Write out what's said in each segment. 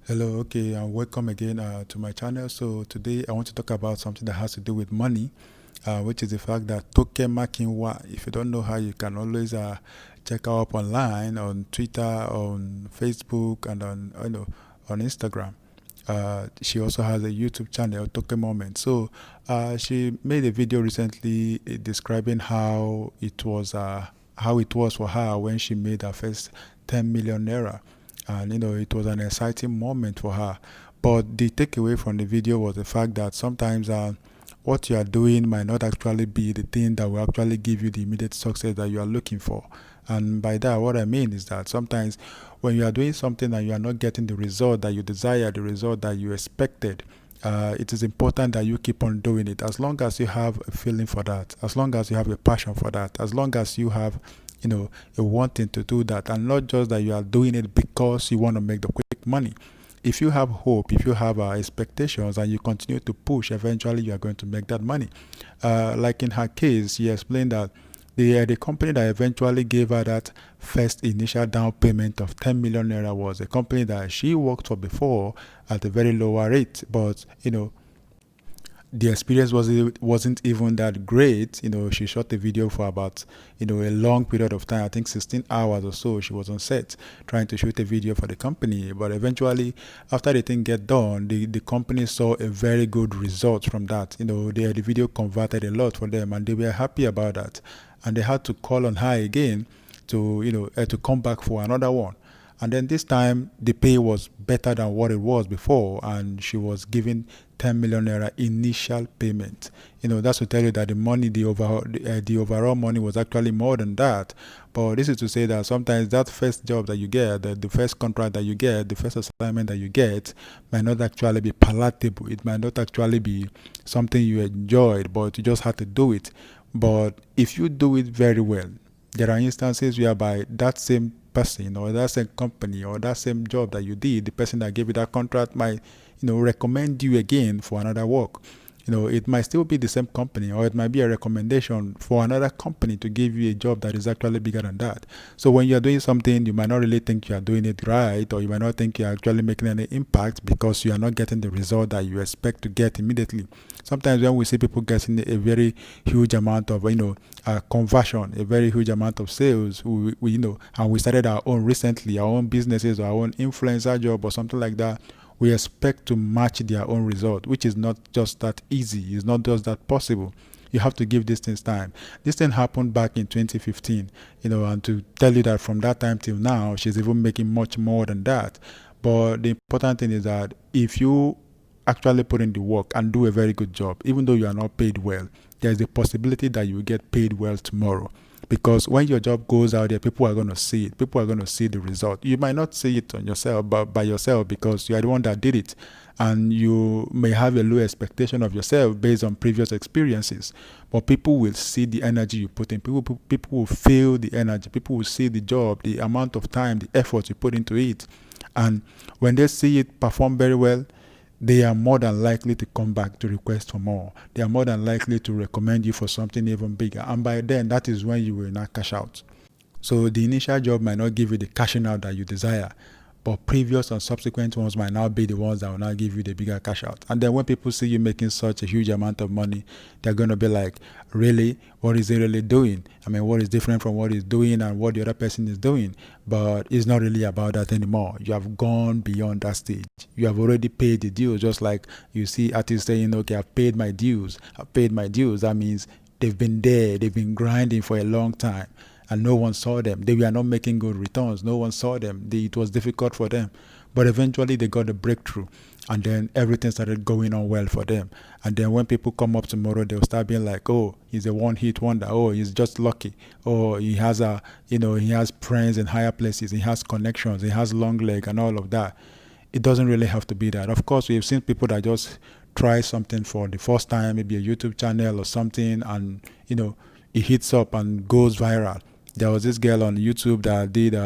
Hello, okay, and welcome again to my channel. So today I want to talk about something that has to do with money, which is the fact that Toke Makinwa. If you don't know her, you can always check her up online on Twitter, on Facebook, and on Instagram. She also has a YouTube channel, Toke Moment. So she made a video recently describing how it was for her when she made her first 10 million naira, and it was an exciting moment for her. But the takeaway from the video was the fact that sometimes what you are doing might not actually be the thing that will actually give you the immediate success that you are looking for. And by that, what I mean is that sometimes when you are doing something and you are not getting the result that you desire, the result that you expected, it is important that you keep on doing it. As long as you have a feeling for that, as long as you have a passion for that, as long as you have a wanting to do that, and not just that you are doing it because you want to make the quick money. If you have hope, if you have expectations, and you continue to push, eventually you are going to make that money. Like in her case, she explained that the company that eventually gave her that first initial down payment of 10 million naira was a company that she worked for before at a very lower rate. But the experience wasn't even that great. She shot the video for about a long period of time. I think 16 hours or so. She was on set trying to shoot a video for the company. But eventually, after the thing get done, the company saw a very good result from that. The video converted a lot for them, and they were happy about that. And they had to call on her again to come back for another one. And then this time the pay was better than what it was before, and she was given 10 million naira initial payment. That's to tell you that the overall money was actually more than that. But this is to say that sometimes that first job that you get, the first contract that you get, the first assignment that you get, might not actually be palatable. It might not actually be something you enjoyed, but you just had to do it. But if you do it very well, there are instances whereby that same person or that same company or that same job that you did, the person that gave you that contract might, recommend you again for another work. It might still be the same company, or it might be a recommendation for another company to give you a job that is actually bigger than that. So when you're doing something, you might not really think you are doing it right, or you might not think you're actually making any impact because you are not getting the result that you expect to get immediately. Sometimes when we see people getting a very huge amount of conversion, a very huge amount of sales, and we started our own recently, our own businesses, or our own influencer job or something like that, we expect to match their own result, which is not just that easy. It's not just that possible. You have to give these things time. This thing happened back in 2015, and to tell you that from that time till now, she's even making much more than that. But the important thing is that if you actually put in the work and do a very good job, even though you are not paid well, there's a possibility that you will get paid well tomorrow. Because when your job goes out there, people are going to see it. People are going to see the result. You might not see it on yourself, but by yourself, because you are the one that did it. And you may have a low expectation of yourself based on previous experiences. But people will see the energy you put in. People will feel the energy. People will see the job, the amount of time, the effort you put into it. And when they see it perform very well, they are more than likely to come back to request for more. They are more than likely to recommend you for something even bigger. And by then, that is when you will not cash out. So the initial job might not give you the cashing out that you desire, but previous and subsequent ones might now be the ones that will now give you the bigger cash out. And then when people see you making such a huge amount of money, they're going to be like, really? What is he really doing? I mean, what is different from what he's doing and what the other person is doing? But it's not really about that anymore. You have gone beyond that stage. You have already paid the dues, just like you see artists saying, okay, I've paid my dues. I've paid my dues. That means they've been there. They've been grinding for a long time. And no one saw them. They were not making good returns. No one saw them. It was difficult for them. But eventually they got a breakthrough. And then everything started going on well for them. And then when people come up tomorrow, they'll start being like, oh, he's a one-hit wonder. Oh, he's just lucky. Oh, he has he has friends in higher places. He has connections. He has long leg and all of that. It doesn't really have to be that. Of course, we've seen people that just try something for the first time, maybe a YouTube channel or something, and, it hits up and goes viral. There was this girl on YouTube that did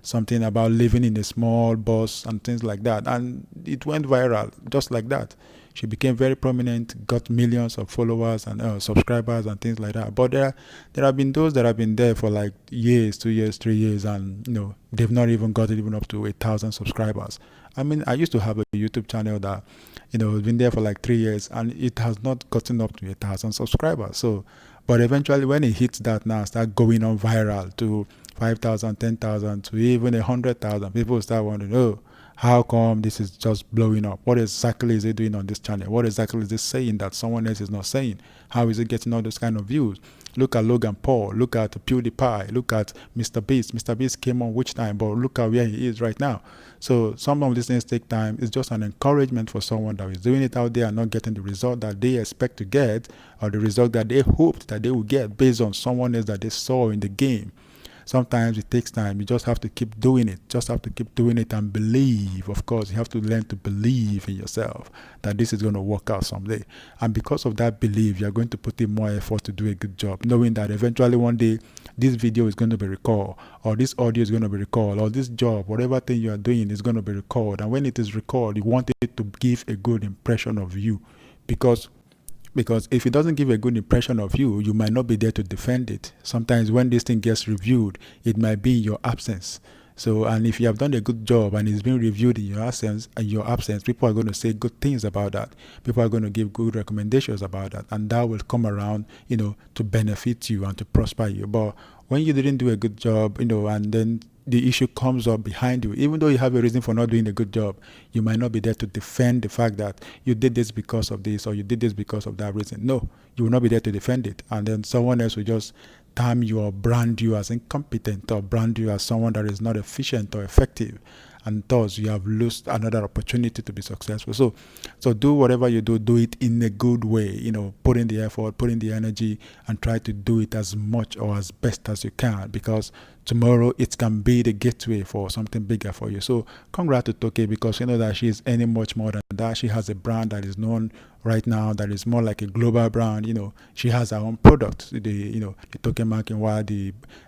something about living in a small bus and things like that, and it went viral just like that. She became very prominent, got millions of followers and subscribers and things like that. But there have been those that have been there for like years, 2 years, 3 years, and they've not even got it even up to 1,000 subscribers. I mean, I used to have a YouTube channel that has been there for like 3 years, and it has not gotten up to 1,000 subscribers. So, but eventually, when it hits that now, start going on viral to 5,000, 10,000, to even 100,000, people start wondering, oh, how come this is just blowing up? What exactly is it doing on this channel? What exactly is it saying that someone else is not saying? How is it getting all those kind of views? Look at Logan Paul. Look at PewDiePie. Look at Mr. Beast. Mr. Beast came on which time, but look at where he is right now. So some of these things take time. It's just an encouragement for someone that is doing it out there and not getting the result that they expect to get, or the result that they hoped that they would get based on someone else that they saw in the game. Sometimes it takes time. You just have to keep doing it. Just have to keep doing it and believe. Of course, you have to learn to believe in yourself that this is going to work out someday. And because of that belief, you're going to put in more effort to do a good job, knowing that eventually one day this video is going to be recorded, or this audio is going to be recorded, or this job, whatever thing you are doing is going to be recorded. And when it is recorded, you want it to give a good impression of you, because if it doesn't give a good impression of you, you might not be there to defend it. Sometimes when this thing gets reviewed, it might be in your absence. So, and if you have done a good job and it's been reviewed in your absence, people are going to say good things about that. People are going to give good recommendations about that, and that will come around, to benefit you and to prosper you. But when you didn't do a good job, and then the issue comes up behind you, even though you have a reason for not doing a good job, you might not be there to defend the fact that you did this because of this, or you did this because of that reason. No, you will not be there to defend it. And then someone else will just term you or brand you as incompetent, or brand you as someone that is not efficient or effective. And thus you have lost another opportunity to be successful. So do whatever you do it in a good way, put in the effort, put in the energy, and try to do it as much or as best as you can, because tomorrow it can be the gateway for something bigger for you. So congrats to Toke, because you know that she is earning much more than that. She has a brand that is known right now that is more like a global brand. She has her own products, the Toke Makinwa,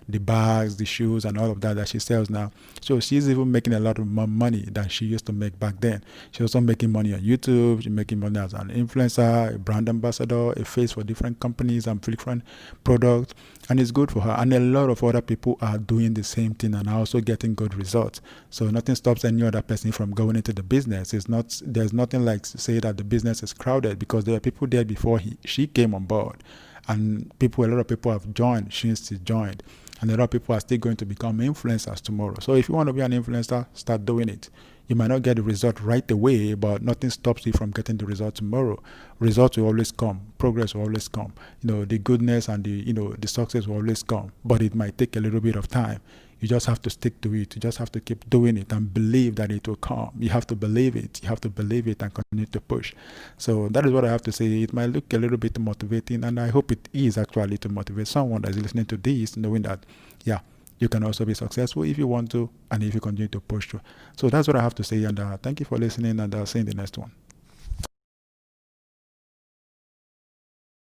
the bags, the shoes, and all of that she sells now. So she's even making a lot of more money than she used to make back then. She's also making money on YouTube. She's making money as an influencer, a brand ambassador, a face for different companies and different products, and it's good for her. And a lot of other people are doing the same thing and are also getting good results. So nothing stops any other person from going into the business. There's nothing like to say that the business is crowded, because there are people there before she came on board, and a lot of people have joined since she joined, and a lot of people are still going to become influencers tomorrow. So if you want to be an influencer, start doing it. You might not get the result right away, but nothing stops you from getting the result tomorrow. Results will always come. Progress will always come. The goodness and the success will always come, but it might take a little bit of time. You just have to stick to it. You just have to keep doing it and believe that it will come. You have to believe it. You have to believe it and continue to push. So that is what I have to say. It might look a little bit motivating, and I hope it is actually to motivate someone that is listening to this, knowing that, yeah, you can also be successful if you want to, and if you continue to push through. So that's what I have to say, and thank you for listening, and I'll see you in the next one.